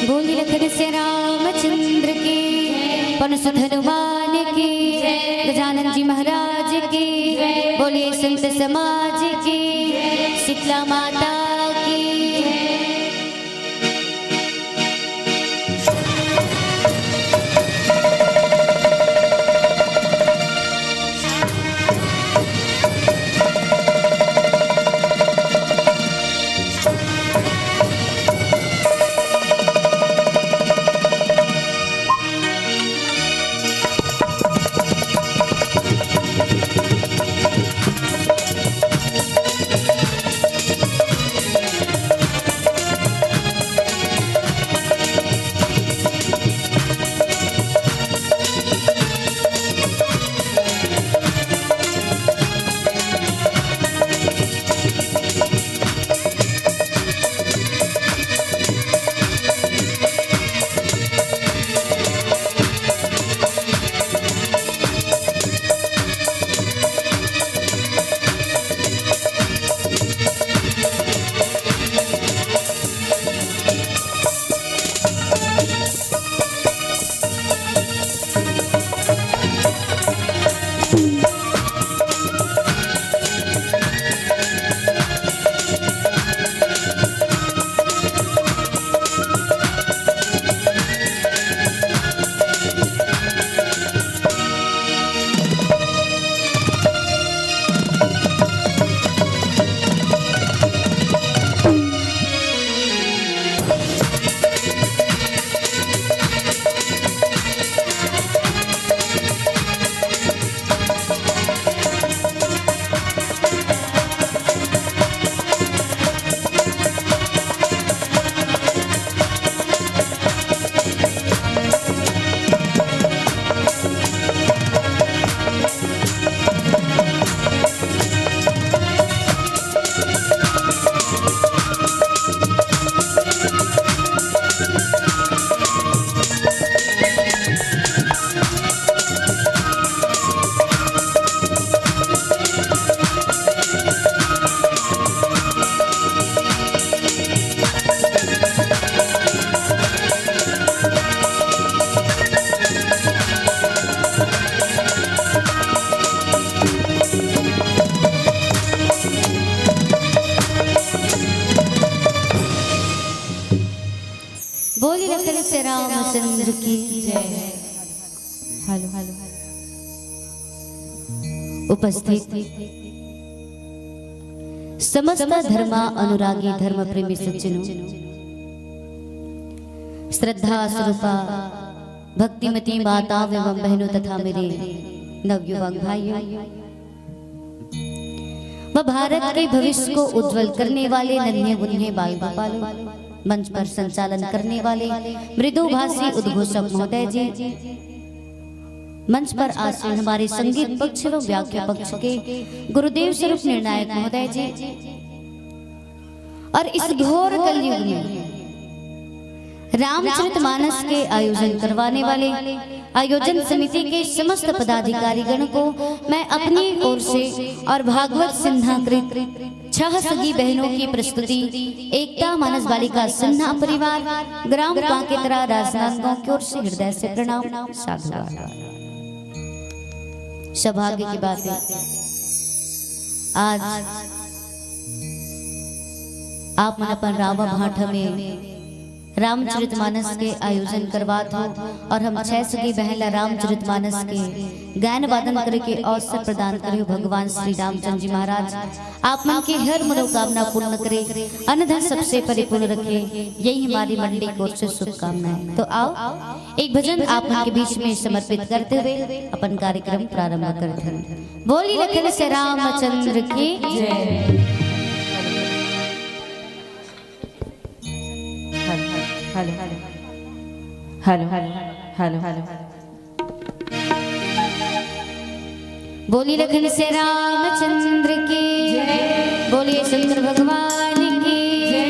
बोली लखन से रामचंद्र की, पनसुत हनुमान की, गजानन जी महाराज की, बोलिए संत समाज की, शीतला माता की। बोली लखन से रामचंद्र की जय। हेलो हेलो उपस्थित समस्त धर्मा अनुरागी धर्म प्रेमी सज्जनों, श्रद्धा स्वरूपा भक्तिमती माता एवं बहनों तथा मेरे नवयुवक भाइयों व भारत के भविष्य को उज्जवल करने वाले नन्हे मुन्ने बाल गोपालों, मंच पर संचालन करने वाले मृदुभाषी उद्घोषक महोदय जी, मंच पर आसीन हमारे संगीत पक्ष एवं व्याख्या पक्ष के गुरुदेव स्वरूप निर्णायक महोदय जी, और इस घोर कलयुग में रामचरितमानस के आयोजन करवाने वाले आयोजन समिति के समस्त पदाधिकारी गण को मैं अपनी ओर से और भागवत सिन्हाकृत 6 सगी बहनों की प्रस्तुति एकता मानस बालिका सिन्हा परिवार ग्राम कांकेतरा राजनांदगांव की ओर से हृदय से प्रणाम साधुवाद। सौभाग्य की बात है आज आप मन अपन रावा भाट में रामचरितमानस के आयोजन करवात हो और हम 6 सगी बहला रामचरितमानस के गायन वादन करे के अवसर प्रदान करे। भगवान श्री रामचंद्र जी महाराज आप मन की हर मनोकामना पूर्ण करे, अन्न धन सबसे परिपूर्ण रखे, यही हमारी मंडी की ओर से शुभकामनाएं। तो आओ एक भजन आप मन के बीच में समर्पित करते हुए अपन कार्यक्रम प्रारंभ करते हैं। बोली लखन से रामचंद्र की जय। हेलो हेलो हेलो हेलो बोली लखन से रामचंद्र की जय। बोलिए शंकर भगवान की जय।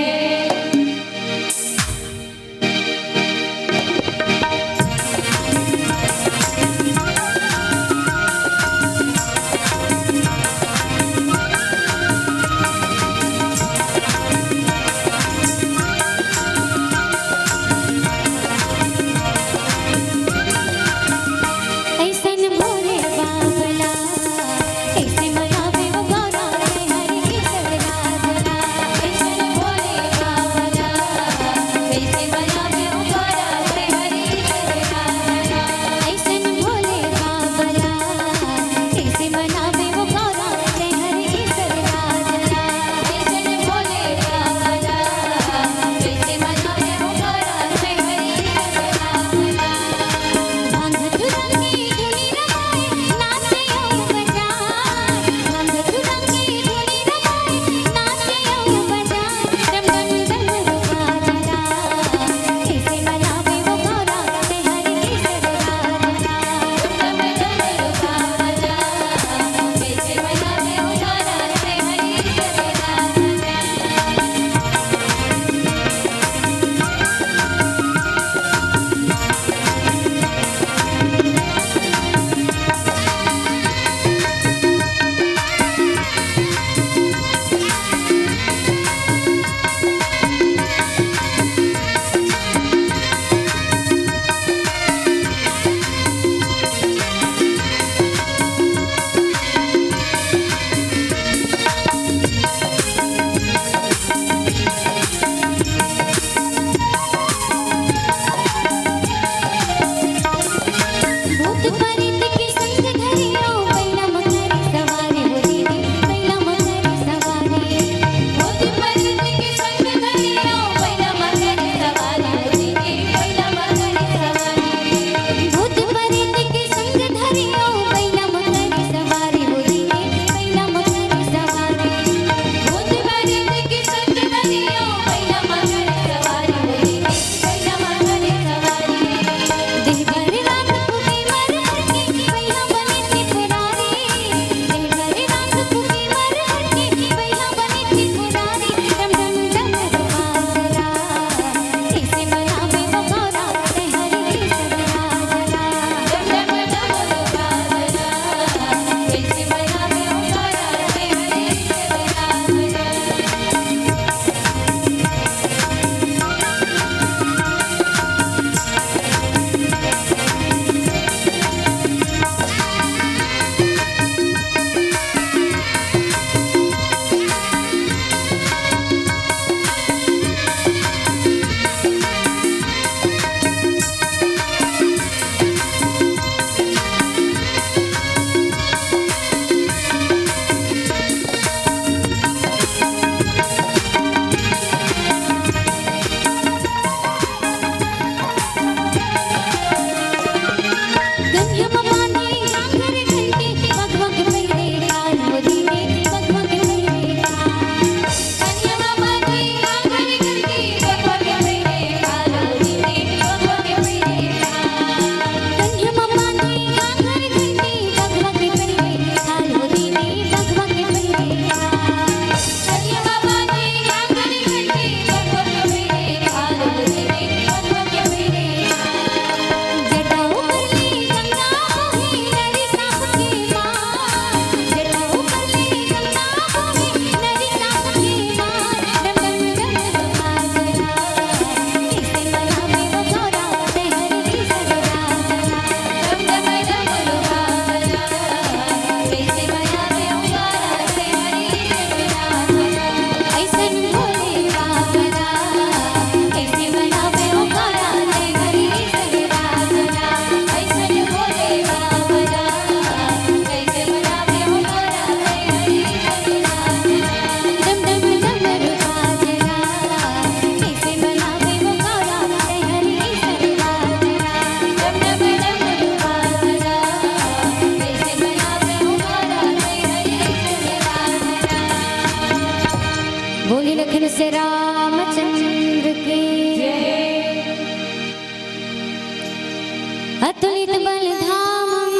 अतुलित बलधामं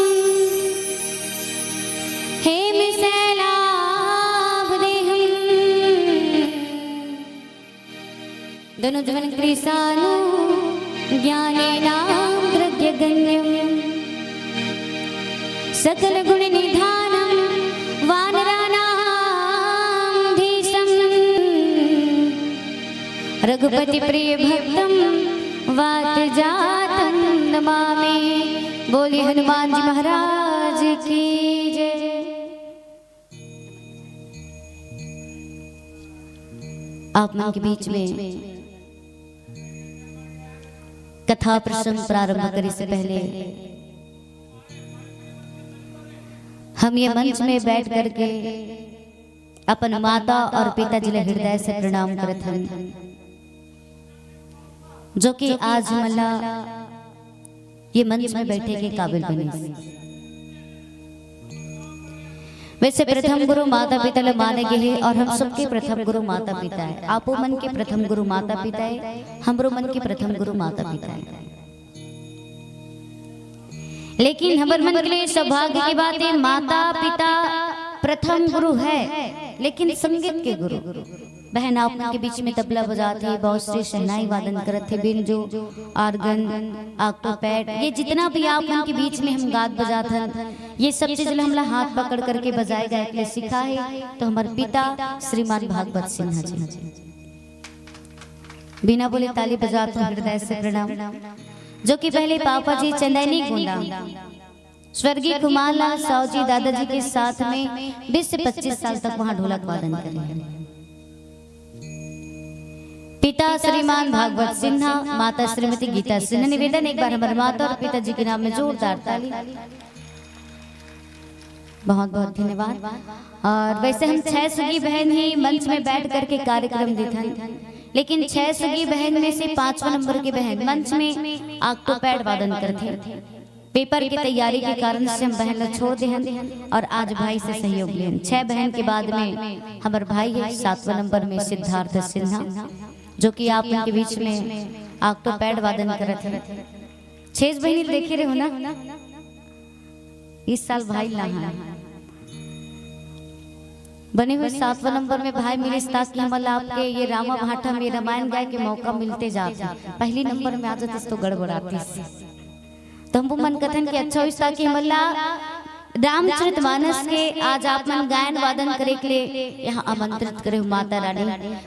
हेमशैलाभदेहं धनुर्धवनकृशानु ज्ञानेनाग्रगण्यं सकलगुणनिधानं वानराणां धीशं रघुपतिप्रियभक्तं वातजातं नमामि। बोलिए हनुमान जी महाराज की जय। आप मन के बीच में कथा प्रसंग प्रारंभ करने से पहले हम ये मंच में बैठ करके अपन माता और पिताजी ले हृदय से प्रणाम करत हन, जो कि आज मला ये मंच में बैठे के काबिल बने। वैसे प्रथम गुरु माता पिता ले माने गए हैं और हम सबके प्रथम गुरु माता पिता है। आपो मन के प्रथम गुरु माता पिता है, हमरो मन के प्रथम गुरु माता पिता है। लेकिन हमर मन के लिए सौभाग्य की बात है, माता पिता प्रथम गुरु है, लेकिन संगीत के गुरु बहन आप के बीच में तबला बजाते हैं, बहुत से शहनाई वादन करते हैं, बिंजो, आर्गन, ऑक्टोपैड, ये जितना भी आप उनके बीच में हम गात बजाते हैं, ये सब चीज हमला हाथ पकड़ करके बजाए गए के सिखा है। तो हमारे पिता श्रीमान भागवत सिन्हा जी बिना बोले ताली बजाते हृदय से प्रणाम। जो कि पहले पापा जी चंदैनी गुंडा स्वर्गीय कुमारलाल साहू जी दादाजी के साथ में 20 से 25 साल तक वहां ढोलक वादन करे। पिता श्रीमान भागवत सिन्हा, माता श्रीमती गीता सिन्हा। निवेदन एक बार हमारे माता और पिताजी के नाम में जोरदार ताली। बहुत बहुत धन्यवाद। और वैसे हम 6 सगी बहन ही मंच में बैठ करके कार्यक्रम देते, लेकिन 6 सगी बहन में से 5वां नंबर की बहन मंच में ऑक्टोपैड वादन करते। पेपर की तैयारी के कारण से हम बहन छोड़ दे और आज भाई से सहयोग लें। 6 बहन के बाद में हमारे भाई है 7वां नंबर में सिद्धार्थ सिन्हा, जो कि आप उनके बीच में ऑक्टोपैड वादन करते हैं। 6 बहनी देखे रहे हो ना, इस साल भाई लाना बने हुए 7वां नंबर में भाई मिले, ताकि हम आपके ये रामा भाटा में रामायण गाय के मौका मिलते जाते। पहली नंबर में आ जाते तो गड़बड़ाती, तो हम मन कथन के अच्छा हुई ताकि हमला रामचरितमानस के आज आप मन गायन वादन करे के लिए यहाँ आमंत्रित करे। माता रानी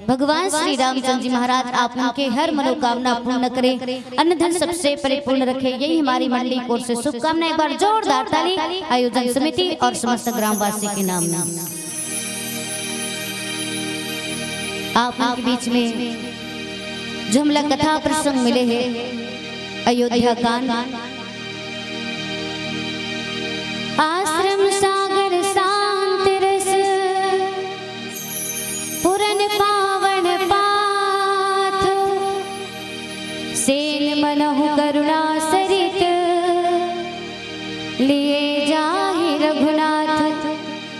भगवान श्री रामचंद्र जी महाराज आप उनके हर मनोकामना पूर्ण करे, अन्न धन सबसे परिपूर्ण रखे, यही हमारी मंडली की ओर से शुभकामना। एक बार जोरदार ताली आयोजन समिति और समस्त ग्रामवासी के नाम में। आप उनके बीच में जो हमला कथा प्रसंग मिले हैं, अयोध्या कांड, आश्रम सागर शांत रस पुरन पावन पाथ, सेन मनहु करुणा सरित लिए जाहि रघुनाथ।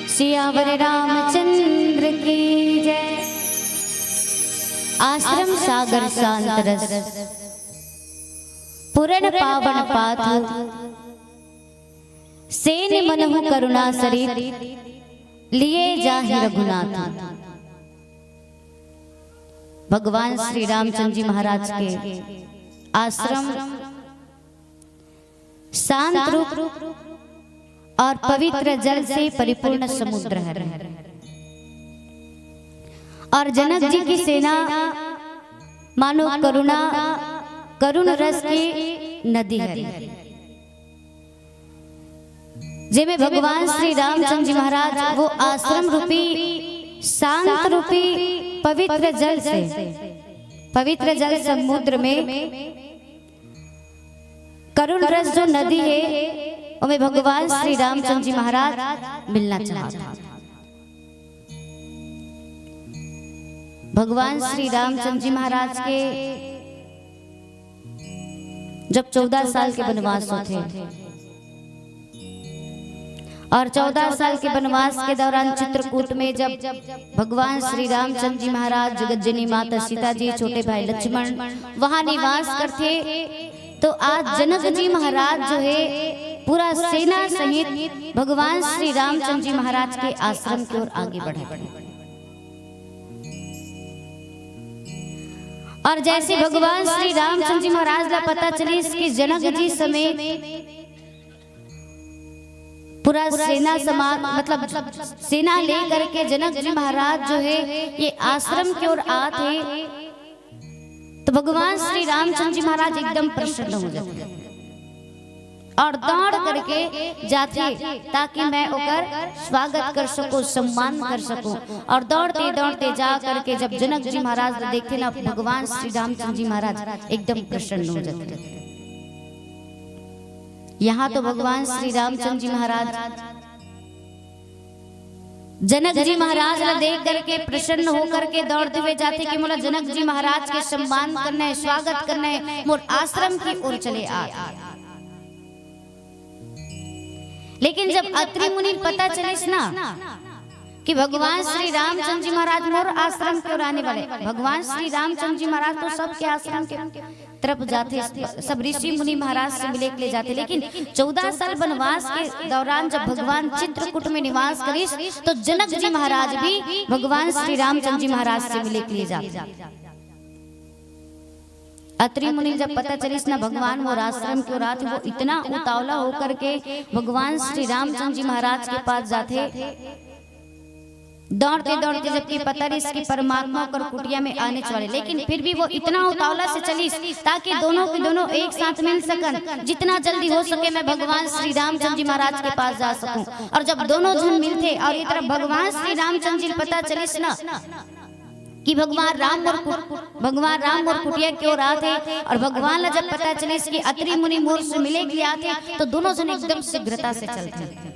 सियावर रामचंद्र की जय। आश्रम सागर शांत रस पुरन पावन पाथ, सेन मनहु करुणा सरित लिए जाहि रघुनाथ। भगवान श्री रामचंद्र जी महाराज के आश्रम शांत रूप और पवित्र जल से परिपूर्ण समुद्र है, और जनक जी की सेना मानो करुण रस की नदी है, जिसमें भगवान श्री रामचंद्र जी महाराज वो आश्रम रूपी शांत रूपी पवित्र जल समुद्र में करुण रस जो नदी है, उनमें भगवान श्री रामचंद्र जी महाराज मिलना चाहते। भगवान श्री रामचंद्र जी महाराज के जब 14 साल के वनवास होते और 14 साल के वनवास के दौरान चित्रकूट में जब भगवान श्री रामचंद्र जी महाराज, जगत जननी माता सीता जी, छोटे भाई लक्ष्मण वहां निवास करते, तो आज जनक जी महाराज जो है पूरा सेना सहित भगवान श्री रामचंद्र जी महाराज के आश्रम की ओर आगे बढ़े। और जैसे भगवान श्री रामचंद्र जी महाराज का पता चले इसके जनक जी समेत पूरा सेना समाज मतलब सेना लेकर के जनक जी महाराज जो है ये आश्रम की ओर आते, तो भगवान श्री रामचंद्र जी महाराज एकदम प्रसन्न हो जाते और दौड़ करके जाते ताकि मैं ओकर स्वागत कर सकूं, सम्मान कर सकूं। और दौड़ते दौड़ते जा करके जब जनक जी महाराज देखते ना, भगवान श्री रामचंद्र जी महाराज एकदम प्रसन्न हो जाते। यहाँ तो भगवान श्री रामचंद्र जी महाराज जनक जी महाराज ला देख करके प्रसन्न होकर के दौड़ते हुए जाते कि मोला जनक जी महाराज के सम्मान करना है, स्वागत करना है, मोर आश्रम की ओर चले आ। लेकिन जब अत्रि मुनि पता चले ना कि भगवान श्री रामचंद्र जी महाराज मोर आश्रम की ओर आने वाले, भगवान श्री रामचंद्र जी महाराज तो सबके आश्रम के तरफ जाते, सब ऋषि मुनि महाराज से मिले के लिए जाते। लेकिन 14 साल वनवास के दौरान जब भगवान चित्रकूट में निवास करिस, तो जनक जी महाराज भी भगवान श्री रामचंद्र जी महाराज से मिले के लिए जाते। अत्रि मुनि जब पता चलिस ना भगवान वो आश्रम की ओर आते, वो इतना उतावला होकर के भगवान श्री रामचंद्र जी महाराज के पास जाते, दौड़ते दौड़ते, जबकि पता नहीं इसकी परमात्मा कर कुटिया में आने वाले, लेकिन फिर भी वो इतना उतावला से चली ताकि दोनों के दोनों एक साथ मिल सकन, जितना जल्दी हो सके मैं भगवान श्री रामचंद्र जी महाराज के पास जा सकूं। और जब दोनों जन मिलते और इस तरफ भगवान श्री रामचंद्र जी पता चलिस ना कि भगवान राम और कुटिया की ओर आते, और भगवान ला जब पता चलिस कि अत्रि मुनि मोर से मिले के लिए आते, तो दोनों जन एकदम शीघ्रता से चलते।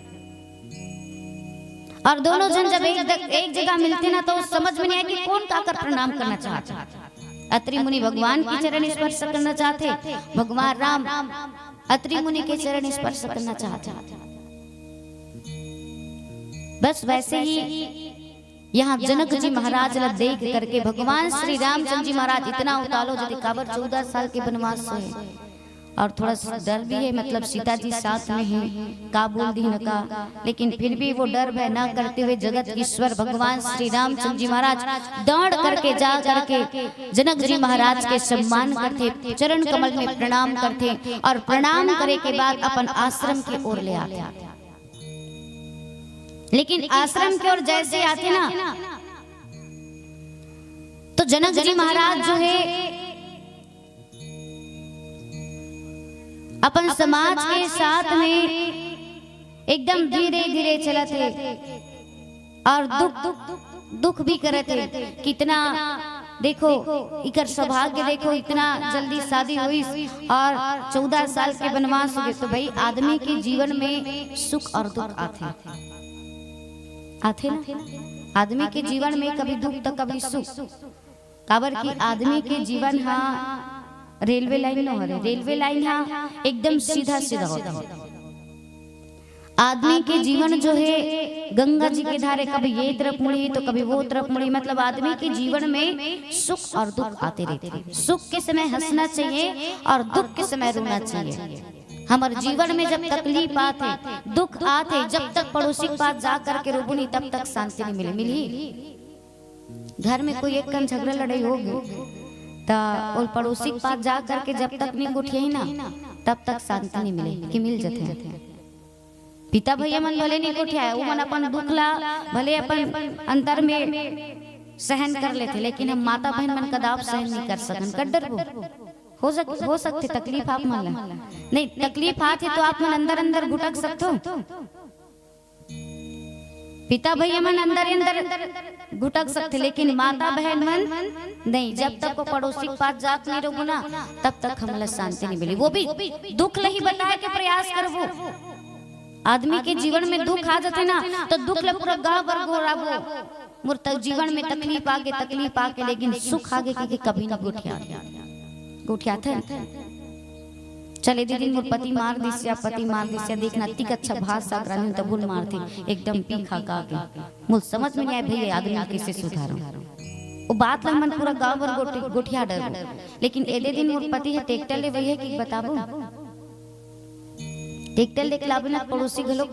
और दोनों जन जब एक जगह मिलते ना, तो समझ में नहीं आया कि कौन काकर प्रणाम करना चाहता। अत्रि मुनि भगवान के चरण स्पर्श करना चाहते, भगवान राम अत्रि मुनि के चरण स्पर्श करना चाहते। बस वैसे ही यहाँ जनक जी महाराज ला देख करके भगवान श्री रामचंद्र जी महाराज इतना उतालो जदि काबर 14 साल के वनवास से है, और थोड़ा सा डर भी है, मतलब सीता जी साथ में है, का बोल दी न का, लेकिन फिर भी वो डर भय ना करते हुए जगत ईश्वर भगवान श्री रामचंद्र जी महाराज दौड़ करके जा करके जनक जी महाराज के सम्मान करते, चरण कमल में प्रणाम करते, और प्रणाम करे के बाद अपन आश्रम की ओर ले आते। लेकिन आश्रम की ओर जैसे आते ना, तो जनक जी महाराज जो है अपन समाज के साथ में एकदम धीरे धीरे चलते, और दुख भी करते। कितना देखो इकर सौभाग्य, देखो इतना जल्दी शादी हुई और 14 साल के वनवास हो गए। तो भाई आदमी के जीवन में सुख और दुख आते ना, आदमी के जीवन में कभी दुख तो कभी सुख। काबर की आदमी के जीवन हाँ रेलवे लाइन न हो, रेलवे लाइन हाँ एकदम सीधा सीधा होता है। आदमी के जीवन जो है गंगा जी के धारे, कभी ये तरफ मुड़ी तो कभी वो तरफ मुड़ी, मतलब आदमी के जीवन में सुख और दुख आते रहते हैं। सुख के समय हंसना चाहिए और दुख के समय रोना चाहिए। हमारे जीवन में जब तकलीफ आते, दुख आते, जब तक पड़ोसी के पास जा करके रोबू नहीं तब तक शांति नहीं मिली। घर में कोई एक कन झगड़ा लड़ाई होगी तो पड़ोसी के पास जा करके जब तक नहीं उठिए ना तब तक शांति नहीं मिले कि मिल जाते हैं। पिता भैया मन भले नहीं उठाए, वो मन अपन दुख ला भले अपन अंदर में सहन कर लेते, लेकिन हम माता बहन मन कदाप सहन नहीं कर सकन। कड्डर हो सकते तकलीफ आप मन नहीं, तकलीफ आती तो आप मन अंदर अंदर घुटक सकते हो। पिता भैया मन अंदर अंदर घुटक सकते, लेकिन माता बहन मन नहीं। जब तक वो पड़ोसी के पास जात नहीं रहो ना तब तक हमला शांति नहीं मिली। वो भी दुख नहीं बताए के प्रयास करबो। आदमी के जीवन में दुख आ जाते ना तो दुख ले पूरा गाँव भर घोराबो। मोर जीवन में तकलीफ आगे, लेकिन सुख आगे के कभी न गुठिया थे। चले दीदी मोर पति मार दिसिया, देखना तिक अच्छा भाषा ग्रामीण तो भूल मारती एकदम पीखा का के मुझ समझ में नहीं आए भैया आदमी कैसे सुधारो। वो बात ला मन पूरा गांव भर गोठिया डर, लेकिन एदे दिन मोर पति है ट्रैक्टर ले वही है कि बताबो ट्रैक्टर लेके लाबे ना पड़ोसी घलो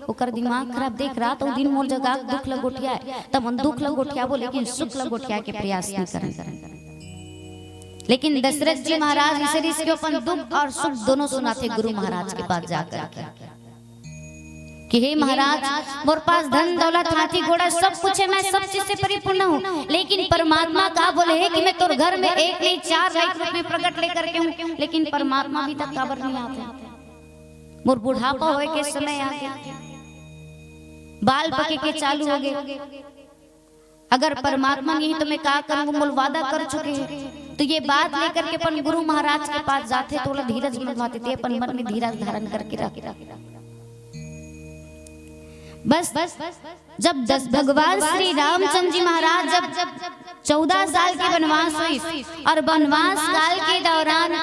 ओकर दिमाग खराब देख रहा तो दिन मोर जगह दुख ल गोठिया तब मन दुख ल गोठिया बोले लेकिन सुख ल गोठिया के प्रयास नहीं करन। लेकिन दशरथ जी महाराज इसे इसके अपन दुख और सुख दोनों सुनाते गुरु महाराज के पास जाकर कि हे महाराज मोर पास धन दौलत हाथी घोड़ा सब कुछ है, मैं सब चीज से परिपूर्ण हूँ, लेकिन परमात्मा का बोले है कि मैं तोर घर में एक नहीं चार रूप में प्रकट लेकर के हूँ, लेकिन परमात्मा भी तक काबर नहीं आते। मोर बुढ़ापा होए के समय आ गया, बाल पके के चालू हो गए, अगर परमात्मा नहीं तो मैं का करूँ, मोल वादा कर चुके हैं। तो ये बात लेकर के अपन गुरु महाराज के पास जाते थोड़ा धीरज मंगवाते थे, अपन मन में धीरज धारण करके रखे। बस जब भगवान श्री रामचंद्र जी महाराज जब 14 साल के वनवास हुई और वनवास काल के दौरान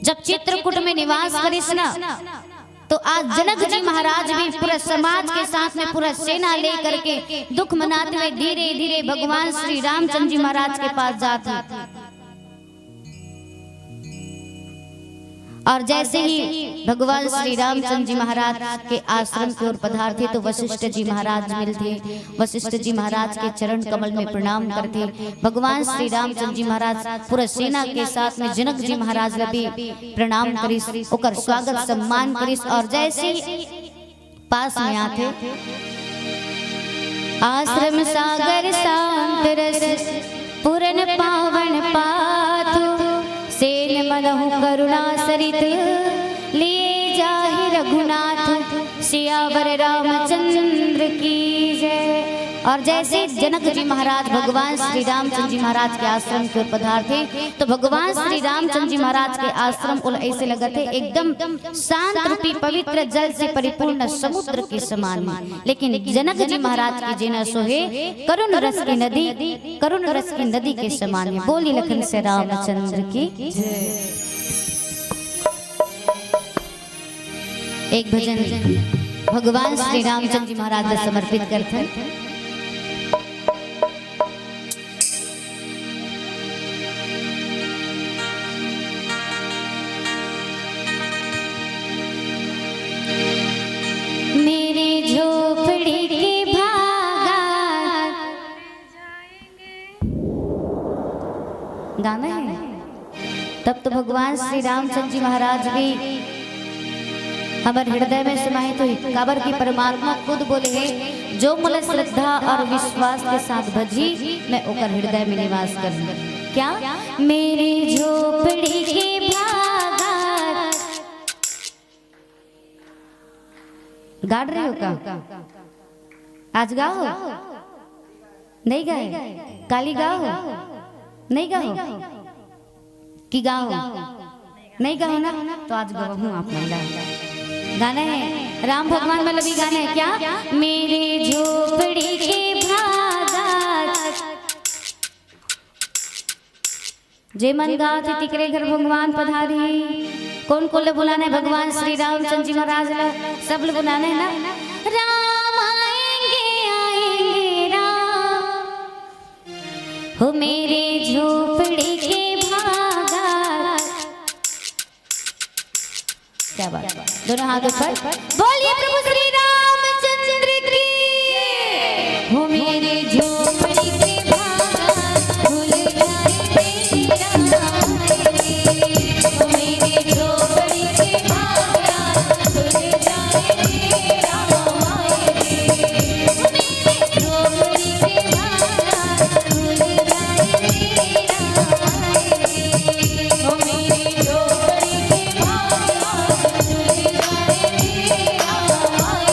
जब चित्रकूट में निवास करिस ना, तो आज जनक जी महाराज भी पूरा समाज के साथ में पूरा सेना लेकर के दुख मनाते हुए धीरे धीरे भगवान श्री रामचंद्र जी महाराज के पास जाते। और जैसे ही भगवान श्री रामचंद्र जी महाराज के आश्रम की ओर पधारते तो वशिष्ठ जी महाराज मिलते, वशिष्ठ जी महाराज के चरण कमल में प्रणाम करते। भगवान श्री रामचंद्र जी महाराज पूरा सेना के साथ में जनक जी महाराज भी प्रणाम करिस, ओकर स्वागत सम्मान करिस। और जैसे ही पास में आते आश्रम सागर शांत रस पूरन पावन पाथु सेन मनहु करुणा सरित लिए जाहि रघुनाथ सियावर रामचंद्र की जय। और जैसे जनक जी महाराज भगवान श्री रामचंद्र जी महाराज के आश्रम की ओर पधारते तो भगवान श्री रामचंद्र जी महाराज के आश्रम को ऐसे लगा थे एकदम शांत रूपी पवित्र जल से परिपूर्ण समुद्र के समान। लेकिन जनक जी महाराज की जेना सोहे करुण रस की नदी, करुण रस की नदी के समान है। बोली लखन से रामचंद्र की। एक भजन भगवान श्री रामचंद्र जी महाराज को समर्पित करते हैं। गाना है तब तो भगवान श्री रामचंद्र जी महाराज भी हमारे हृदय में समाहित हुई। काबर की परमात्मा खुद बोले हैं जो मुझे श्रद्धा और विश्वास के साथ भजी मैं ओकर हृदय में निवास करूं। क्या मेरे झोपड़ी के भागा गाड़ रहे हो का? आज गाओ नहीं गाए, काली गाओ नहीं गाओ कि गाओ नहीं गाओ ना, तो आज गाओ हूँ आप महिला। गाना है राम भगवान मतलब भी गाना है क्या? मेरे झोपड़ी के भागा जे मन गाओ थे तिकरे घर भगवान पधारी। कौन कौन ले बुलाना है? भगवान श्री रामचंद्र जी महाराज सब लोग बुलाना है ना। राम आएंगे आएंगे राम हो मेरे झोपड़ी के भागा। क्या बात, दोनों हाथ ऊपर बोलिए प्रभु श्री रामचंद्र की। हो मेरे झोपड़ी के भागा भूल जाए राम, हो मेरे झोपड़ी के भागा भूल जाए राम, हो मेरे झोपड़ी के भागा भूल जाए राम, हो मेरी झोपड़ी के भागा भूल जाए राम।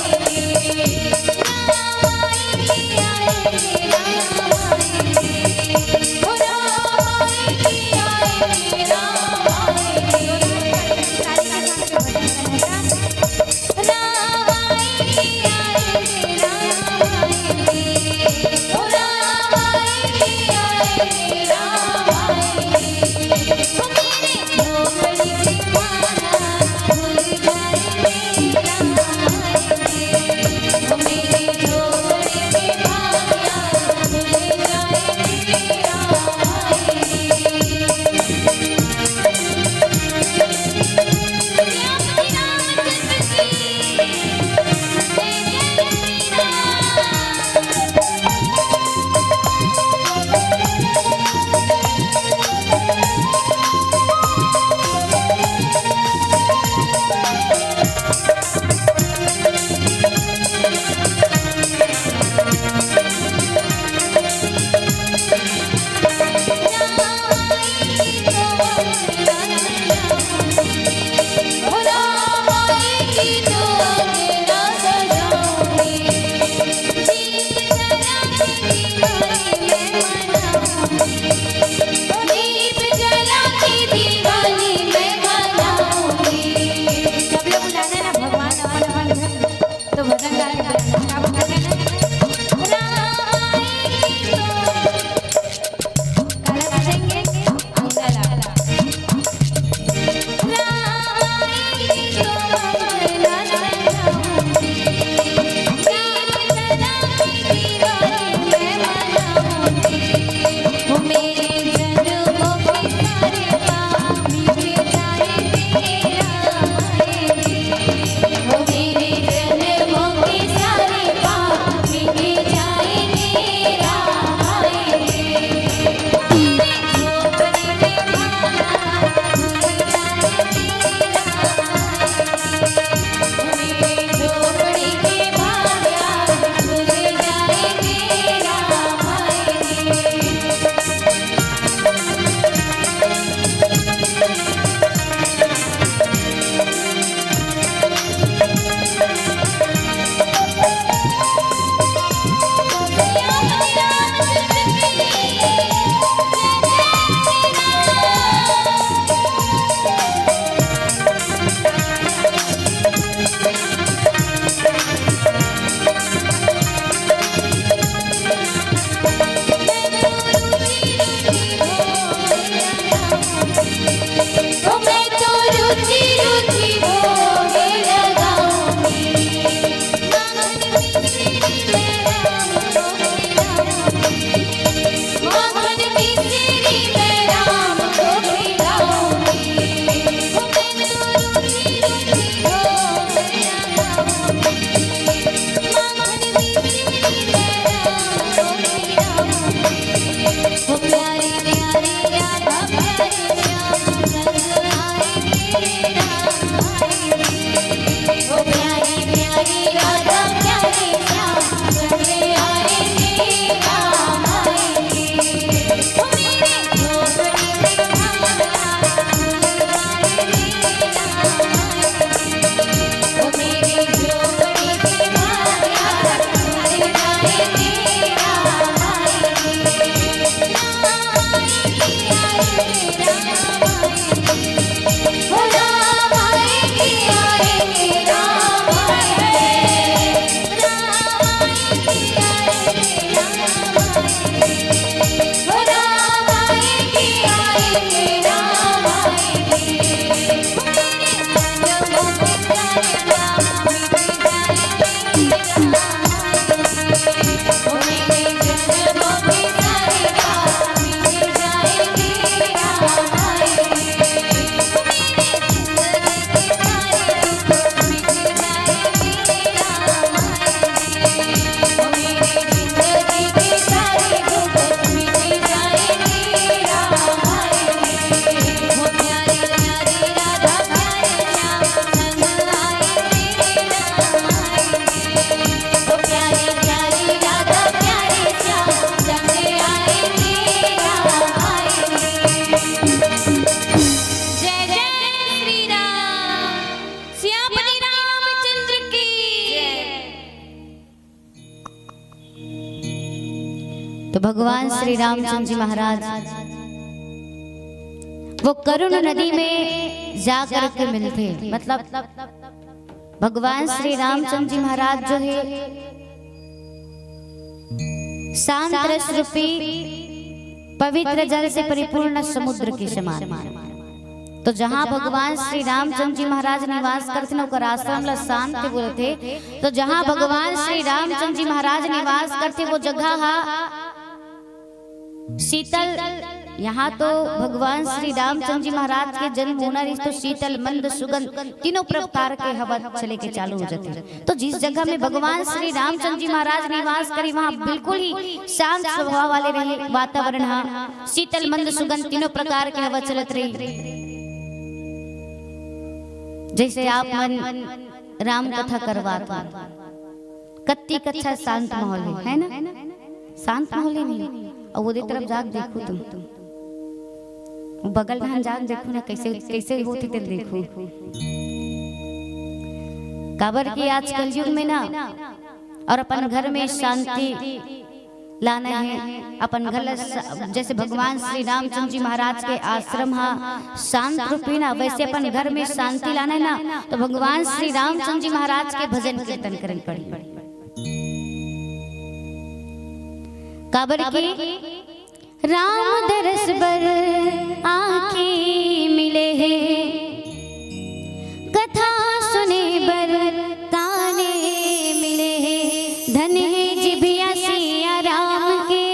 रुचि रुचि भोग लगाऊंगी। माखन मिश्री में राम को खिलाऊंगी। वो प्यारे प्यारे राधा प्यारे श्याम संग आएंगे राम आएंगे। वो प्यारे प्यारे राधा प्यारे श्याम संग आएंगे राम आएंगे। वो मेरे झोपड़ी में कमला संग आएंगे राम आएंगे। वो मेरे झोपड़ी में माया संग आएंगे राम आएंगे। वो राम आएंगे आएंगे राम आएंगे। वो राम आएंगे आएंगे राम आएंगे। वो मेरे जन्मों के सारे काम मिट जाएंगे राम आएंगे। वो मेरे जिंदगी के सारे दुख मिट जाएंगे राम आएंगे। वो प्यारे प्यारे राधा प्यारे श्याम संग आएंगे राम आएंगे। वो प्यारे प्यारे राधा प्यारे श्याम संग आएंगे राम आएंगे। जय जय श्री राम, सियापति रामचंद्र की जय। तो भगवान श्री रामचंद्र जी महाराज वो करुण नदी में जाकर के मिलते, मतलब भगवान श्री रामचंद्र जी महाराज जो है शांत रस रूपी पवित्र जल से परिपूर्ण समुद्र के समान। तो जहाँ भगवान श्री रामचंद्र जी महाराज निवास करते न ओकर आश्रम ला शांत बोलते। तो जहाँ भगवान श्री रामचंद्र जी महाराज निवास करते वो जगह शीतल। यहाँ तो भगवान श्री रामचंद्र जी महाराज के जन्म होना तो शीतल मंद सुगंध तीनों प्रकार के हवा चले के चालू हो जाते। तो जिस जगह में भगवान श्री रामचंद्र जी महाराज निवास करी वहाँ बिल्कुल ही शांत स्वभाव वाले रहे वातावरण, हाँ शीतल मंद सुगंध तीनों प्रकार के हवा चलत रही। जैसे आप मन राम कथा करवाते कत्ती कच्छा शांत माहौल है ना, शांत माहौल ही नहीं। और वो तरफ जाग देखो तुम बगल में जाग देखो ना कैसे कैसे होती तो देखो। काबर की आज कल युग में ना और अपन घर में शांति लाना है। अपन घर जैसे भगवान श्री रामचंद्र जी महाराज के आश्रम हा शांत रूपी ना, वैसे अपन घर में शांति लाना है ना तो भगवान श्री रामचंद्र जी महाराज के भजन कीर्तन करनी पड़ी। काबर की राम दरस बर आँखें मिले हैं, कथा सुने बर काने मिले हैं। धन है जिभिया सिया राम के,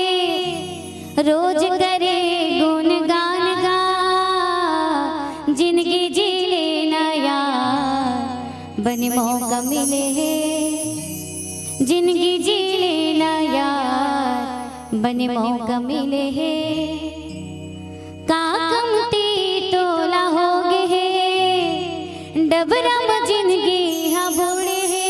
रोज करे गुणगान गा। जिंदगी जी लेना यार बन मौका मिले है, जिंदगी जी लेना यार बने मौका मिले है। काकमती तोला हो गए है, डबरम जिंदगी हाँ बूढ़े है।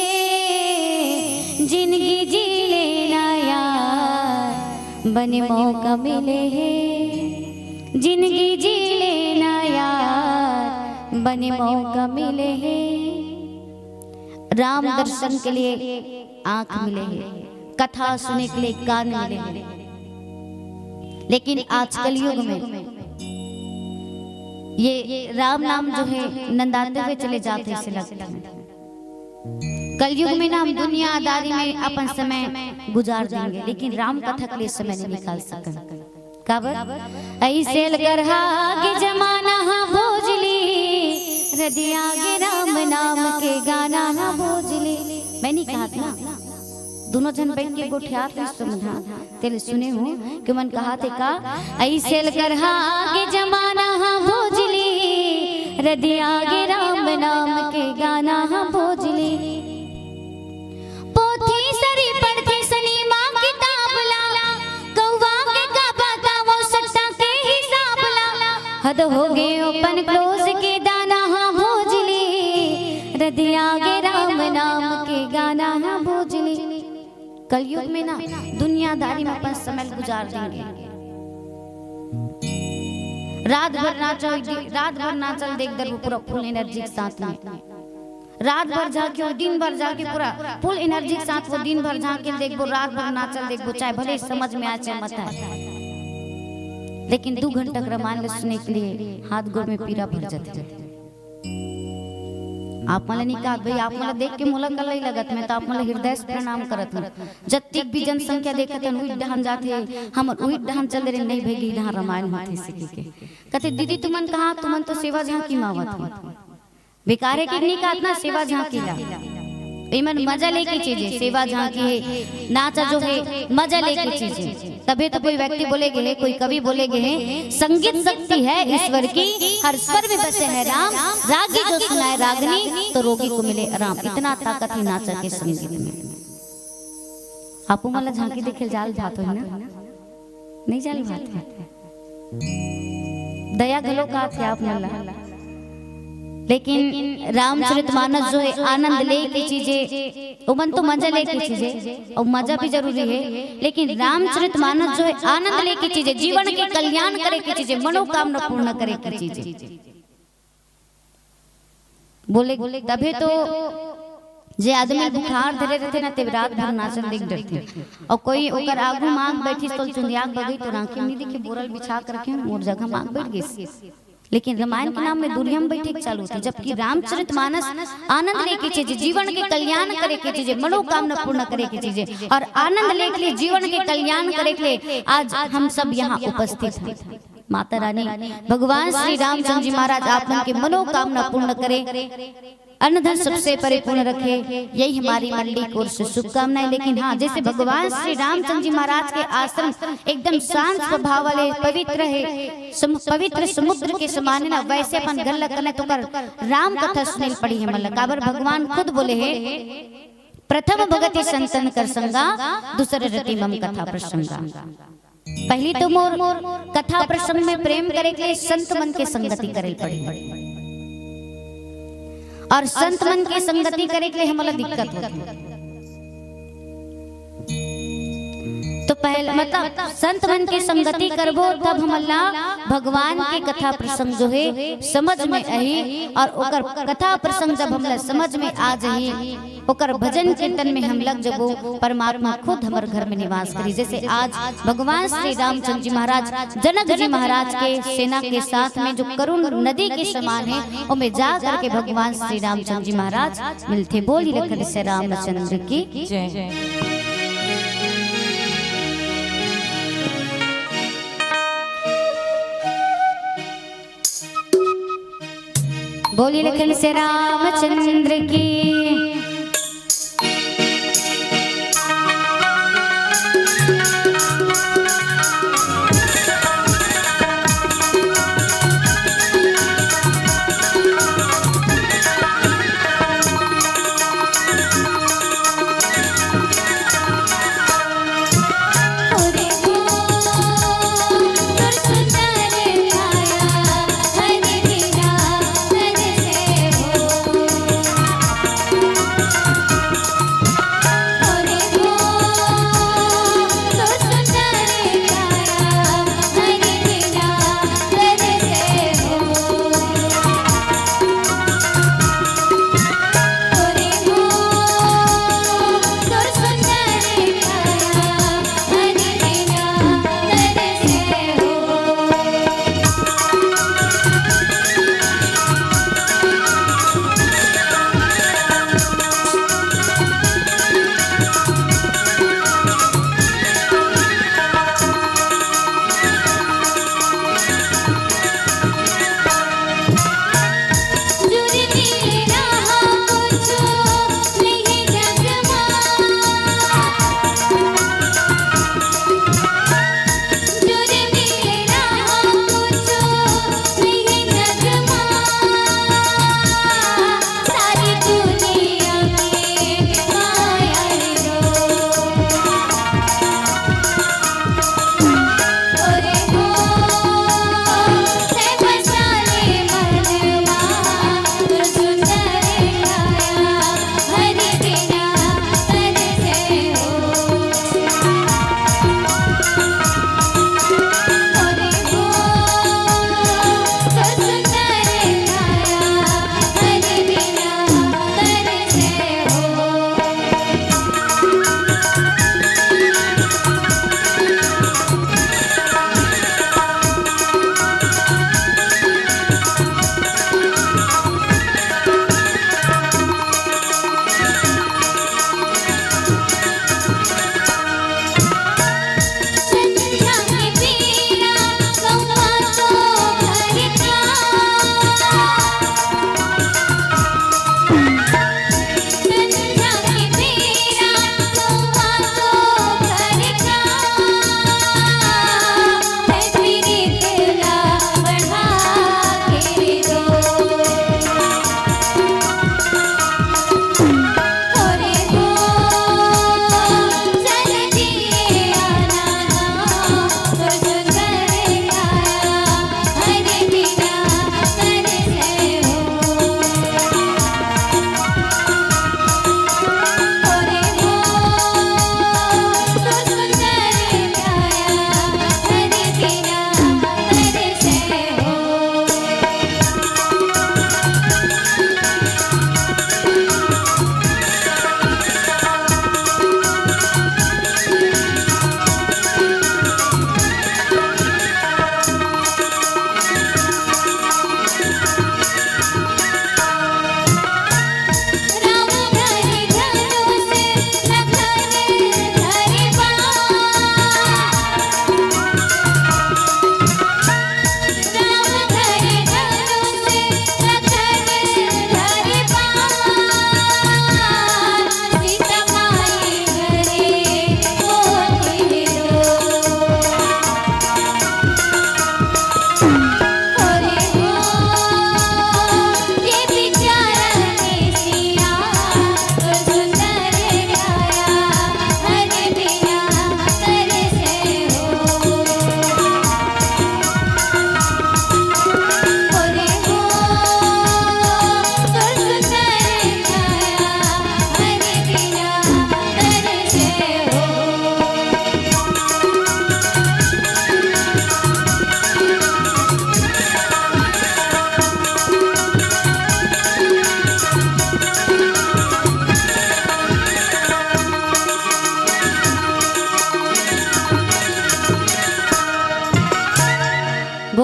जिंदगी जी लेना यार बने मौका मिले है, जिंदगी जी लेना यार बने मौका मिले है। राम दर्शन के लिए आंख मिले है, कथा सुनने के लिए कान मिले हैं। लेकिन आजकल युग में ये राम नाम जो है नंदाते हुए चले जाते ऐसे लगता है। कलयुग में ना हम दुनियादारी में अपन समय गुजार देंगे, लेकिन राम कथा के लिए समय नहीं निकाल सकेंगे। काबर ऐसे कर के जमाना भोजली रदिया गे राम नाम के गाना हाँ भोजली। मैंने कहा था ना दोनों जन बैठ के गोठिया समझा तेरे सुने हो कि मन कहा थे का ऐसे कर आगे जमाना हाँ भोजली रदिया गे राम नाम के गाना हाँ भोजली। पोथी सरी पढ़ती सनी माँ किताब ला कौवा के का बाता वो सट्टा के हिसाब ला हद हो गए ओपन क्लोज के दाना हाँ भोजली रदिया गे राम नाम के गाना हाँ भोजली। कलयुग में ना दुनियादारी में अपन समय गुजार देंगे। रात भर नाचल देख दर पूरा फुल एनर्जी के साथ में रात भर जाके और दिन भर जाके पूरा फुल एनर्जी के साथ वो दिन भर जाके देखो रात भर नाचल देखो चाहे भले समझ में आ चाहे मत आए लेकिन 2 घंटा रामायण सुनने के लिए हाथ गोड़ में पीड़ा भर जाते। आप मला नहीं कहा भाई आप मला देख के मोला कल नहीं लगत मैं तो आप मला हृदय से प्रणाम करत हूं। जत्तिक भी जनसंख्या देखत हन उही डहन जाते हम उही डहन चल रहे नहीं भेगी यहाँ रामायण होते सीखे के कहते दीदी तुमन कहा तुमन तो सेवा जहाँ की मावत हो बेकारे की नहीं कहत ना सेवा जहाँ की ला इमन मजा लेके चीजें सेवा जहाँ की है नाचा जो है मजा लेके चीजें तभी तो कोई व्यक्ति बोलेगे कोई कवि बोलेगे संगीत शक्ति है ईश्वर की हर स्वर में बसे है राम रागी जो सुनाए रागनी तो रोगी को मिले आराम। इतना ताकत है नाचा के संगीत में। आपको मला झांकी देखे जाल भात हो ना नहीं जाल भात दया गलो का थे आप मला लेकिन रामचरितमानस जो है आनंद ले की चीजें उमन तो मजा ले की चीजें और मजा भी जरूरी है लेकिन रामचरितमानस जो है आनंद ले की चीजें जीवन के कल्याण करे की चीजें मनोकामना पूर्ण करे की चीजें बोले तभी तो जे आदमी बुखार धरे रहते ना ते रात भर नाचन देख डरते और कोई ओकर आगू मांग बैठी तो चुंदियाक बगई तो रांखी नहीं देखी बोरल बिछा करके मोर जगह मांग बैठ गई। लेकिन रामायण के नाम में दुर्यम बैठक चालू थी जबकि रामचरितमानस आनंद लेके चीजें जीवन के कल्याण करे के चीजें मनोकामना पूर्ण करे की चीजें और आनंद लेके जीवन के कल्याण करे के लिए आज हम सब यहाँ उपस्थित हैं। माता रानी भगवान श्री रामचंद्र जी महाराज आप उनके मनोकामना पूर्ण करे अन्नधन सबसे परिपूर्ण रखे यही हमारी मंडी कोर से शुभकामनाएं। लेकिन हाँ जैसे भगवान श्री रामचंद्र जी महाराज के आश्रम एकदम शांत स्वभाव वाले पवित्र है पवित्र समुद्र के समान ना वैसे अपन गल करने तो कर राम कथा सुने पड़ी है मतलब काबर भगवान खुद बोले है प्रथम भगति संतन कर संगा दूसरे रति मम कथा प्रसंगा। पहली तो मोर कथा प्रसंग में प्रेम करे के लिए संत मन के संगति करे पड़ी और संत मन के संगति करे के लिए हमारा दिक्कत होती तो पहले मतलब संत मन के संगति करबो तब हमला भगवान के कथा प्रसंग जो है समझ में आई और ओकर कथा प्रसंग जब हमला समझ में आ जाई ओकर भजन कीर्तन में हम लग जबो परमात्मा खुद हमारे घर में निवास करी। जैसे आज भगवान श्री रामचंद्र जी महाराज जनक जी महाराज के सेना के साथ में जो करुण नदी के समान है उनमें जा करके भगवान श्री रामचंद्र जी महाराज मिलते। बोली लखन से रामचंद्र की जय। बोली लखन से रामचंद्र की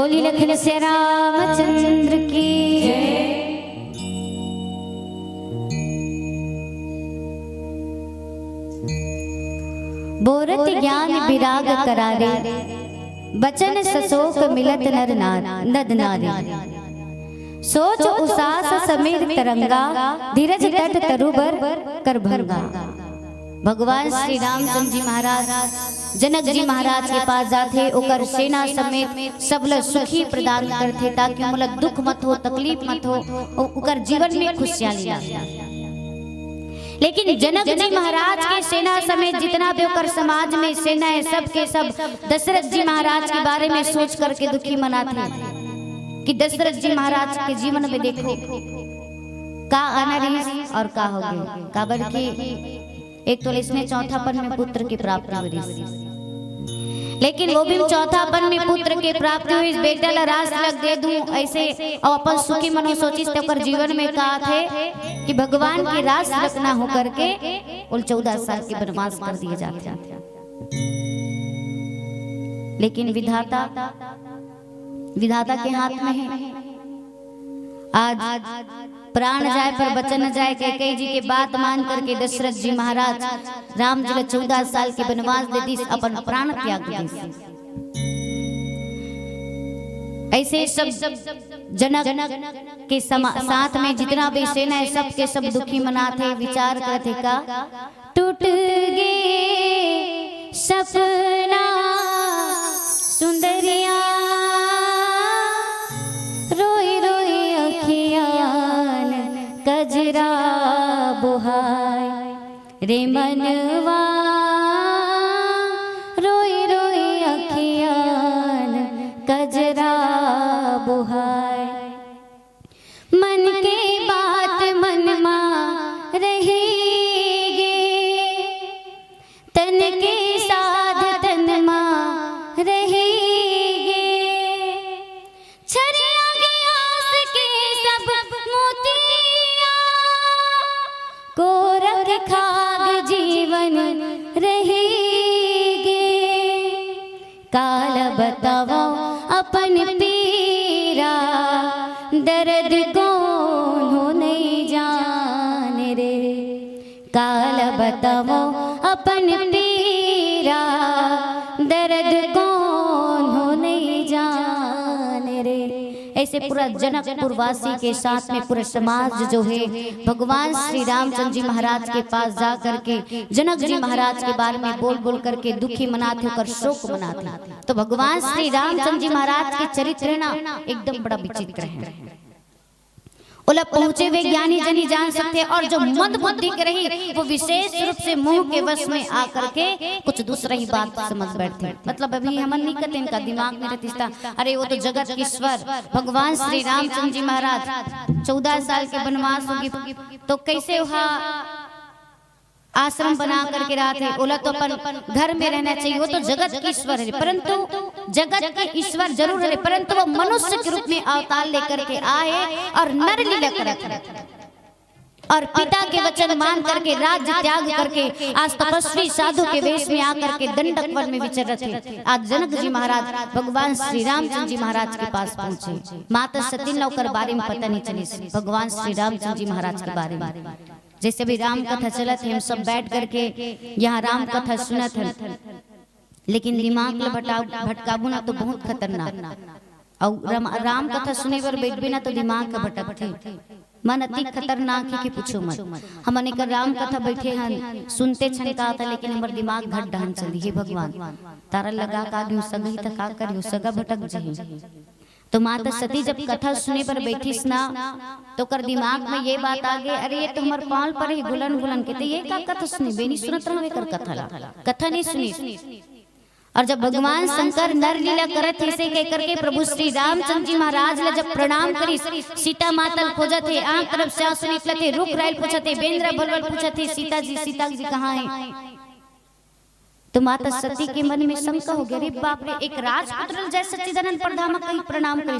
बोली लखन से रामचंद्र की बोरत ज्ञान विराग करारे बचन सशोक मिलत नर नद नारी सोच उसास समीर तरंगा धीरज तट तरुबर कर भंगा। भगवान श्री रामचंद्र जी महाराज जनक जी महाराज के पास जाते ओकर सेना समेत सब लोग सुखी प्रदान करते ताकि मतलब दुख मत हो तकलीफ मत हो ओकर जीवन में खुशहाली लाए। लेकिन जनक जी महाराज के सेना समेत जितना भी ओकर समाज में सेना है सब के सब दशरथ जी महाराज के बारे में सोच करके दुखी मनाते कि दशरथ जी महाराज के जीवन में देखो का आना रही और का हो गए काबर की एक तो इसमें चौथापन में पुत्र की प्राप्ति हुई, लेकिन वो भी चौथापन में पुत्र की प्राप्ति हुई बेटा ला रास लग दे दूं ऐसे और अपन सुखी मनो सोची तो जीवन में कहा थे कि भगवान की रास रखना हो करके उन 14 साल के वनवास कर दिए जाते। लेकिन विधाता के हाथ में है। आज प्राण जाए पर बचन न जाए कैकेयी जी के बात मान करके दशरथ जी महाराज राम जी 14 साल के वनवास दे दी अपन प्राण त्याग दिए। ऐसे सब जनक के साथ में जितना भी सेना है सब के सब दुखी मनाते विचार करते का टूट गए सपना सुंदरिया रोई रोई अखियान कजरा बुहाय रे मनवा रोई रोई अखियान कजरा बुहाय मन के बात मन मा रहेगे तन के साध तन मा रहेगे छरिया के आस के सब मोतिया को रख खाग जीवन रहेगे काल बताओ अपन पीरा दर्द कौन हो नहीं जाने रे काल बताओ अपन पीरा दर्द कौन हो नहीं जाने रे। ऐसे पूरा जनकपुर वासी के साथ में पूरा समाज जो है भगवान श्री रामचंद्र जी महाराज के पास जा करके जनक जी महाराज के बारे में बोल बोल करके दुखी मनाते होकर शोक मनाते। तो भगवान श्री रामचंद्र जी महाराज के चरित्र ना एकदम बड़ा विचित्र है। ओला पहुंचे वे ज्ञानी जनी जान सकते और जो मंद बुद्धि के रही वो विशेष रूप से मुंह के वश में आकर के कुछ दूसरा ही बात समझ बैठते। मतलब अभी हम नहीं कहते इनका दिमाग में रहता अरे वो तो जगत ईश्वर भगवान श्री रामचंद्र जी महाराज 14 साल के वनवास होगी तो कैसे वहाँ आश्रम बना करके रहा थे। ओला तो अपन घर में रहना चाहिए वो तो जगत के ईश्वर है परंतु जगत के ईश्वर जरूर है परंतु वो मनुष्य के रूप में अवतार लेकर के आए और नर लीला करते और पिता के वचन मान करके राज्य त्याग करके आज तपस्वी साधु के वेश में आकर के दंडक वन में विचर रहे थे। आज जनक जी महाराज भगवान श्री रामचंद्र जी महाराज के पास पहुंचे। माता सती नौकर बारे में पता नहीं चली भगवान श्री रामचंद्र जी महाराज के बारे में। जैसे भी राम कथा चलत है हम सब बैठ करके यहाँ राम कथा सुनत है लेकिन दिमाग भटकाबू ना तो बहुत खतरनाक और राम कथा सुने पर बैठ भी ना तो दिमाग का भटकते मन अति खतरनाक है कि पूछो मत। हमने कर राम कथा बैठे हैं सुनते क्षण का था लेकिन हमारे दिमाग घट ढहन चली है भगवान तारा लगा का आदमी सगा तक का करियो सगा भटक जाए। तो माता सती जब कथा सुने पर बैठीस ना तो कर दिमाग में ये बात आ गई अरे ये तो हमारे पाल पर ही गुलन गुलन के ये का कथा सुनी बेनी सुनत रहे कर कथा नहीं सुनी। और जब भगवान शंकर नर लीला करत ऐसे कह करके प्रभु श्री रामचंद्र जी महाराज ने जब प्रणाम करी सीता मातल खोजत है आंख तरफ से आंसू निकलते रुख रायल पूछत है बेंद्रा बलवल पूछत है सीता जी कहाँ है। तो माता सती के मन में शंका हो गया अरे बाप रे एक राजपुत्र जैसे सच्चिदानंद प्रधामा कहीं प्रणाम करी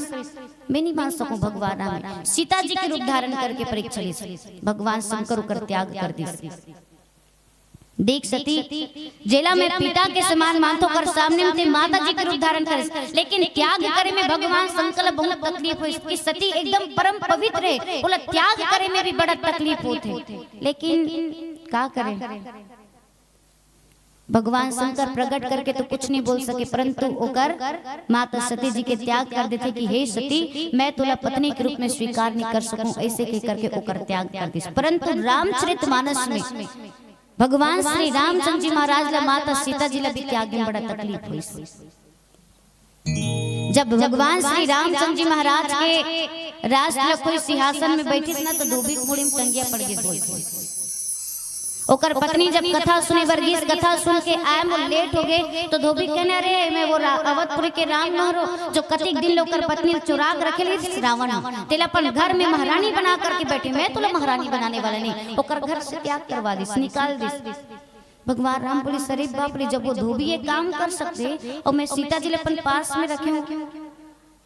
मैं नहीं मान सकूं भगवान में सीता जी के रूप धारण करके परीक्षा ली भगवान शंकर कर त्याग कर दी। देख सती जेला में पिता के समान मानतो कर सामने में माता जी के रूप धारण करे, लेकिन त्याग करे में भगवान शंकर बहुत तकलीफ हुई कि सती एकदम परम पवित्र है, बोला त्याग करे में भी बड़ा तकलीफ होते, लेकिन क्या करें भगवान शंकर प्रकट करके तो कुछ नहीं बोल सके, परंतु ओकर माता सती जी के त्याग कर देते कि हे सती मैं तुला पत्नी के रूप में स्वीकार नहीं कर सकूं, ऐसे कह करके ओकर त्याग कर दी। परंतु रामचरितमानस में भगवान श्री रामचंद्र जी महाराज ला माता सीता जी ला भी त्याग में बड़ा तकलीफ हुई। जब भगवान श्री रामचंद्र जी महाराज के राज ला कोई सिंहासन में बैठी ना तो धोबी मुड़ी में टंगिया पड़ गई बोल। ओकर पत्नी जब कथा सुने वर्गीस कथा सुन के आए वो लेट हो गए तो धोबी कहने अरे मैं वो अवधपुर के राम नहरो जो कतिक दिन लोकर पत्नी चुरा के रखे ली रावण तेला अपन घर में महारानी बना करके बैठे, मैं तुला महारानी बनाने वाला नहीं, ओकर घर से त्याग करवा दिस निकाल दिस। भगवान राम बोले सरे बाप रे जब वो धोबी ये काम कर सकते और मैं सीता जी अपन पास में रखे हूँ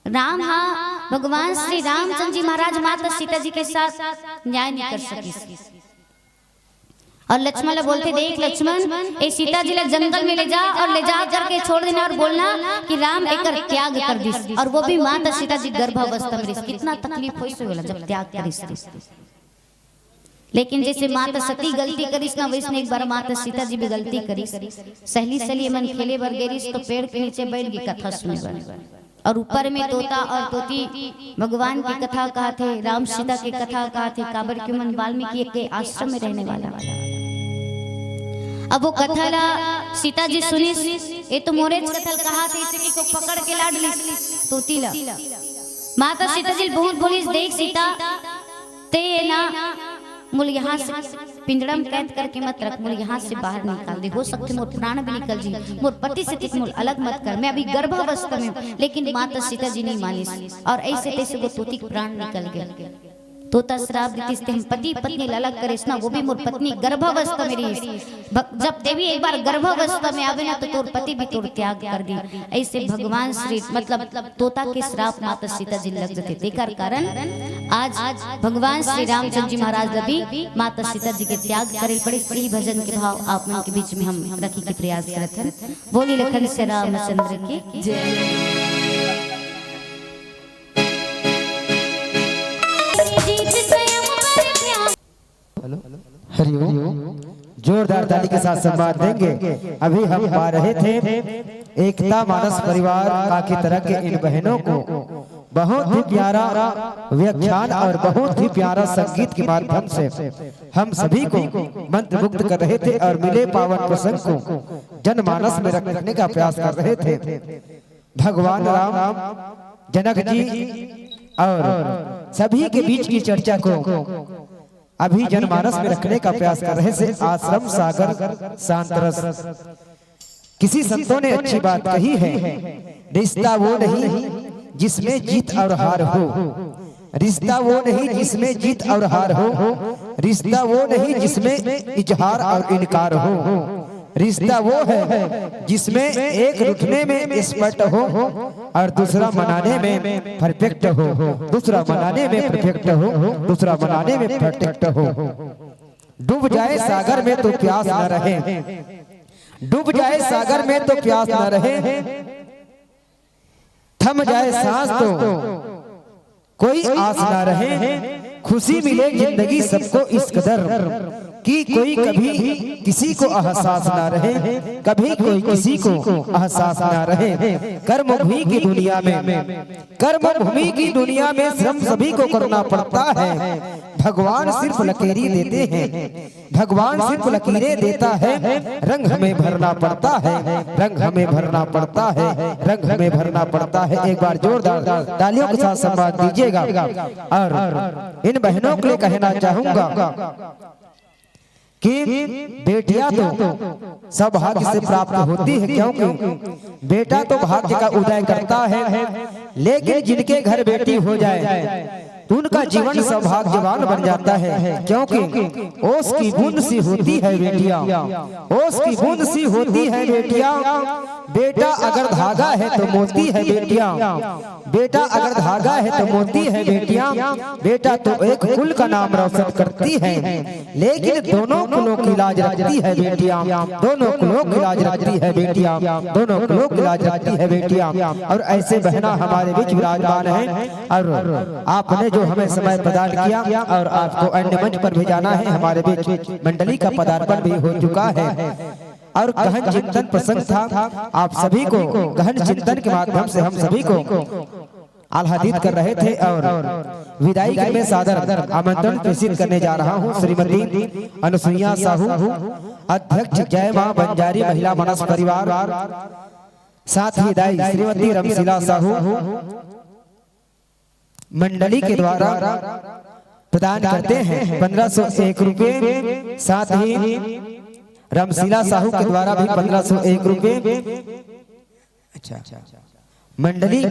राम हाँ भगवान श्री रामचंद्र जी महाराज माता सीता जी के साथ न्याय नहीं कर सके। और लक्ष्मण बोलते देख लक्ष्मण ए सीता जी ला जंगल में ले जा और ले जा करके छोड़ देना और बोलना कि राम एकर त्याग कर दिस, और वो भी माता सीता जी गर्भावस्था में कितना तकलीफ होई से जब त्याग करिस। लेकिन जैसे माता सती गलती करिस ना वैसे एक बार माता सीता जी भी गलती करिस, सहेली सहेली मन खेले बर गेरिस तो पेड़ के नीचे बैठ गई कथा सुने बर, और ऊपर में तोता और तोती भगवान की कथा कहते, राम सीता की कथा कहते, काबर क्यों मन वाल्मीकि के आश्रम में रहने वाला। अब वो कथा ला सीता जी सुनी, ये तो मोरे कथल कहा थे इसे को पकड़ के लाड ली तोती ला। माता सीता जी बहुत बोली देख सीता ते ना मुल यहाँ से पिंजड़ा में कैद करके मत रख, मुल यहाँ से बाहर निकाल दे, हो सकते मोर प्राण भी निकल जी, मोर पति से तिक मुल अलग मत कर, मैं अभी गर्भावस्था में हूँ। लेकिन माता सीता जी नहीं मानी और ऐसे तैसे वो तोती के प्राण निकल गए। तोता श्राप देती हम पति पत्नी अलग करे ना, वो भी मोर पत्नी गर्भावस्था में रही, जब देवी एक बार गर्भावस्था में आवे ना तो तोर पति भी तोर त्याग कर दी। ऐसे भगवान श्री मतलब तोता के श्राप माता सीता जी लग जाते, तेकर कारण आज भगवान श्री रामचंद्र जी महाराज भी माता सीता जी के त्याग करे पड़े। यही भजन के भाव आप मन के बीच में हम रखी के प्रयास करते हैं। बोली लखन से रामचंद्र की जय। हरिओम जोरदार ताली के साथ सम्मान देंगे। अभी हम पा रहे थे एकता मानस परिवार काकी तरह के इन बहनों को बहुत ही प्यारा व्याख्यान और बहुत ही प्यारा संगीत के माध्यम से हम सभी को मंत्र मुक्त कर रहे थे और मिले पावन प्रसंग को जनमानस में रखने का प्रयास कर रहे थे। भगवान राम जनक जी और सभी के बीच की चर्चा को अभी जनमानस में रखने का प्रयास कर रहे थे। आश्रम सागर शांतरस। किसी संतों ने अच्छी बात कही है, रिश्ता वो नहीं जिसमें जीत और हार हो, रिश्ता वो नहीं जिसमें जीत और हार हो, रिश्ता वो नहीं जिसमें इजहार और इनकार हो, रिश्ता वो है जिसमें एक रुकने में स्पष्ट हो और दूसरा मनाने में परफेक्ट हो, दूसरा मनाने में परफेक्ट हो, दूसरा मनाने में परफेक्ट हो। डूब जाए सागर में तो प्यास न रहे, डूब जाए सागर में तो प्यास न रहे, थम जाए सांस तो कोई आस न रहे, खुशी मिले जिंदगी सबको इस कदर कि कोई कभी किसी को एहसास ना रहे, कभी कोई किसी को एहसास ना रहे। कर्म भूमि की दुनिया में, कर्म भूमि की दुनिया में श्रम सभी को करना पड़ता है। भगवान सिर्फ लकीरें देते हैं, भगवान सिर्फ लकीरें देता है, रंग हमें भरना पड़ता है, रंग हमें भरना पड़ता है, रंग हमें भरना पड़ता है। एक बार जोरदार तालियों के साथ सम्मान दीजिएगा। और इन बहनों के लिए कहना चाहूंगा कि बेटियां तो सौभाग्य से प्राप्त होती है, क्योंकि बेटा तो भाग्य का उदय करता है, लेकिन जिनके घर बेटी हो जाए तो उनका जीवन सौभाग्यवान बन जाता है, क्योंकि ओस की बूंद सी होती है बेटियां, ओस की बूंद सी होती है बेटियां, बेटा अगर धागा है तो मोती है बेटियां, बेटा अगर धागा है तो मोती है बेटियां, बेटा तो एक कुल का नाम रोशन करती है, लेकिन दोनों कुलों की लाज रखती है बेटियां, दोनों कुलों की लाज रखती है बेटियां, दोनों कुलों की लाज रखती है बेटियां। और ऐसे बहना हमारे बीच विराजमान है और आपने जो हमें समय प्रदान किया और आपको अन्य मंच पर भी जाना है, हमारे बीच मंडली का पदार्पण भी हो चुका है और गहन चिंतन प्रसंग था। आप सभी को गहन चिंतन के माध्यम से हम सभी को आह्लादित कर रहे थे और विदाई में सादर आमंत्रण प्रेषित करने जा रहा हूं श्रीमती अनुसुईया साहू, अध्यक्ष जय मां बंजारी महिला मानस परिवार, साथ ही दाई श्रीमती रमशीला साहू मंडली के द्वारा प्रदान करते हैं 1501 रुपए, साथ ही रमशीला साहू के द्वारा भी 1501 रुपए। अच्छा, मंडली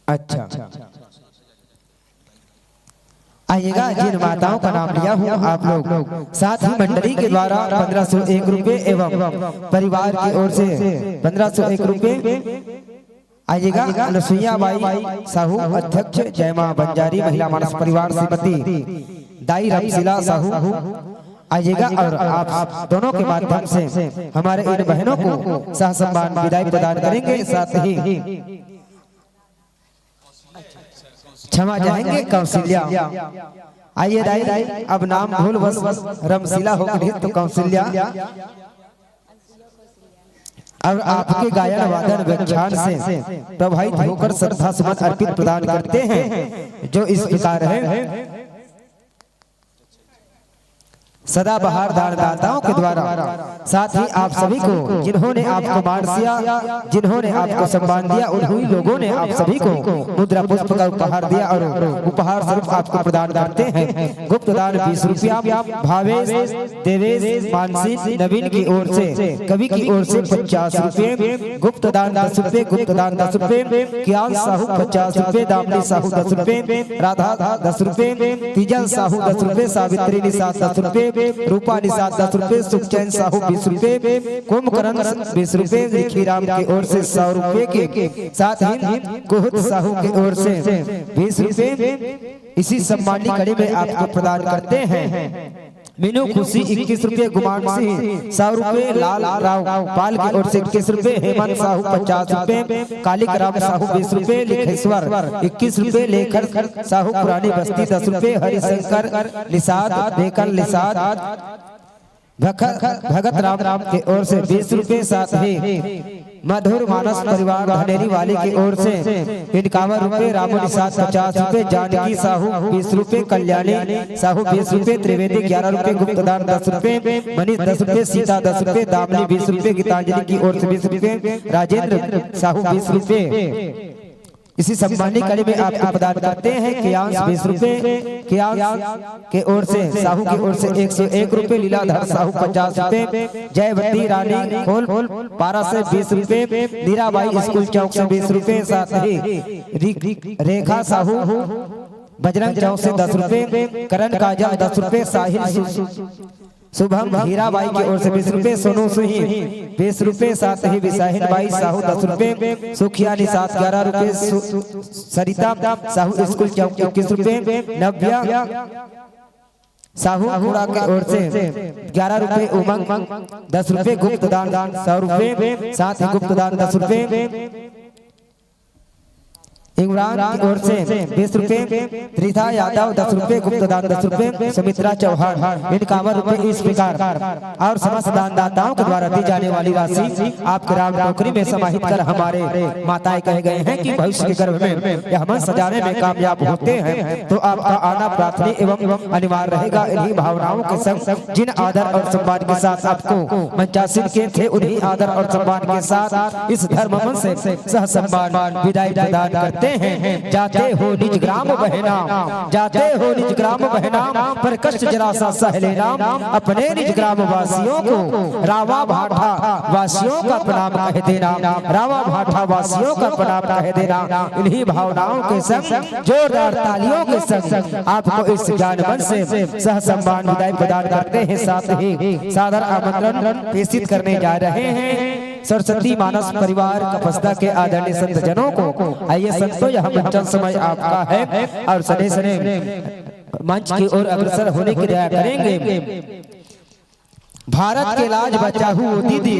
अच्छा आइएगा, जिन माताओं का नाम लिया हूँ आप लोग, साथ ही मंडली के द्वारा 1501 रुपए एवं परिवार की ओर से 1501 रुपए। आइएगा, अनुसुईया बाई साहू, अध्यक्ष जय मां बंजारी महिला मानस परिवार, श्रीमती दाई रमशीला साहू आइएगा और आप दोनों के माध्यम से हमारे इन बहनों को सह सम्मान विदाई प्रदान करेंगे। साथ ही क्षमा चाहेंगे कौशल्या। आइए दाई, अब नाम भूल बस रमशीला हो गई तो कौशल्या। और आपके गायन वादन व्याख्यान से प्रभावित होकर श्रद्धा सुमन अर्पित प्रदान करते हैं, जो इस प्रकार है। सदा बहार दानदाताओं के द्वारा, साथ ही आप सभी को जिन्होंने आपको मान दिया, जिन्होंने आपको सम्मान दिया, उन्हीं लोगों ने आप सभी को मुद्रा पुष्प का उपहार दिया और उपहार स्वरूप आपको प्रदान करते हैं। गुप्त दान 20 रुपया, भावेश देवेश मानसी नवीन की ओर से, कवि की ओर से 50 रुपए, गुप्त दान 10 रुपए, गुप्त दान 10 रुपए, कियाल साहू 50 रुपए, दामनी साहू 10 रुपए, राधा 10 रुपए, तीजल साहू 10 रुपए, सावित्री निषाद 10 रुपए, रूपा निषाद 10 रुपए, सुखचैन साहू 20 रुपए, कुंभकर्ण 20 रुपए, लिखीराम की ओर से 100 रुपए के, साथ ही कुहुत साहू की ओर से 20 रुपए इसी सम्मानी कड़ी में आपको प्रदान करते हैं। मीनू खुशी 21 रुपए, गुमान सिंह 100 रुपए, लाल राव पाल की ओर से 21 रुपए, हेमंत साहू 50 रुपए, कालिक राम साहू 20 रुपए, लिखेश्वर 21 रुपए, लेखर साहू पुरानी बस्ती 10 रुपए, हरिशंकर निषाद बेकर निषाद भगत राम की ओर से 20 रुपए, साथ ही मधुर मानस परिवार धनेरी वाले की ओर से 51 रुपए, रामू निषाद 50 रुपए, जानकी साहू 20 रुपए, कल्याणी साहू 20 रुपए, त्रिवेदी 11 रुपए, गुप्तदान 10 रुपए, मनीष 10 रुपए, सीता 10 रुपए, दामनी 20 रुपए, गीतांजलि की ओर से 20 रुपए, राजेंद्र साहू 20 रुपए इसी सम्मानी कड़ी में आपको प्रदान करते हैं। कियांश 20 रुपए, कियांश के ओर से साहू की ओर से 101 रुपए, लीलाधर साहू 50 रुपए, जयवती रानी खोल पारा से 20 रुपए, मीराबाई स्कूल चौक से 20 रुपए, साथ ही रेखा साहू बजरंग चौक से 10 रुपए, करण काजल 10 रुपए, साहिल शुभम हीराबाई की ओर से 20 रुपए, सोनू सुही 20 रुपए, साथ ही विशाहिन बाई साहू 10 रुपए, सुखिया निषाद 11 रुपए, सरिता साहू स्कूल चौक 21 रुपए, नव्या साहू खुड़ा की ओर से 11 रुपए, उमंग 10 रुपए, गुप्त दान 100 रुपए, साथ ही गुप्त दान 10 रुपए, इमरान की ओर से 20 रुपए, त्रिथा यादव 10 रुपए, गुप्तदान 10 रुपए, सुमित्रा चौहान 51 रुपए। इस प्रकार और समस्त दानदाताओं के द्वारा दी जाने वाली राशि आपके राम टोकरी में समाहित कर हमारे माताएं कहे गए हैं कि भविष्य के गर्भ में यह मन सजाने में कामयाब होते हैं, तो आपका आना प्रार्थना एवं अनिवार्य रहेगा। इन्हीं भावनाओं के संग जिन आदर और सम्मान के साथ आपको मंचासीन के थे, उन्हीं आदर और सम्मान के साथ इस धर्म मन से सह सम्मान विदाई प्रदान करते कहते हैं, जाते हो निज ग्राम बहना, जाते हो निज ग्राम बहना, पर कष्ट जरा सा सह लेना। अपने निज ग्राम वासियों को रावा भाठा वासियों का प्रणाम कह देना, रावा भाठा वासियों का प्रणाम कह देना। इन्हीं भावनाओं के संग जोरदार तालियों के संग आपको इस ज्ञान मंच से सह सम्मान विदाई प्रदान करते हैं। साथ ही सादर आमंत्रण प्रेषित करने जा रहे हैं सरस्वती मानस परिवार कपस्ता के आदरणीय संत जनों को। आइए संतों, यह मंचन समय आपका है और सने सने मंच की ओर अग्रसर होने की दया करेंगे। भारत के लाज बचाहू दीदी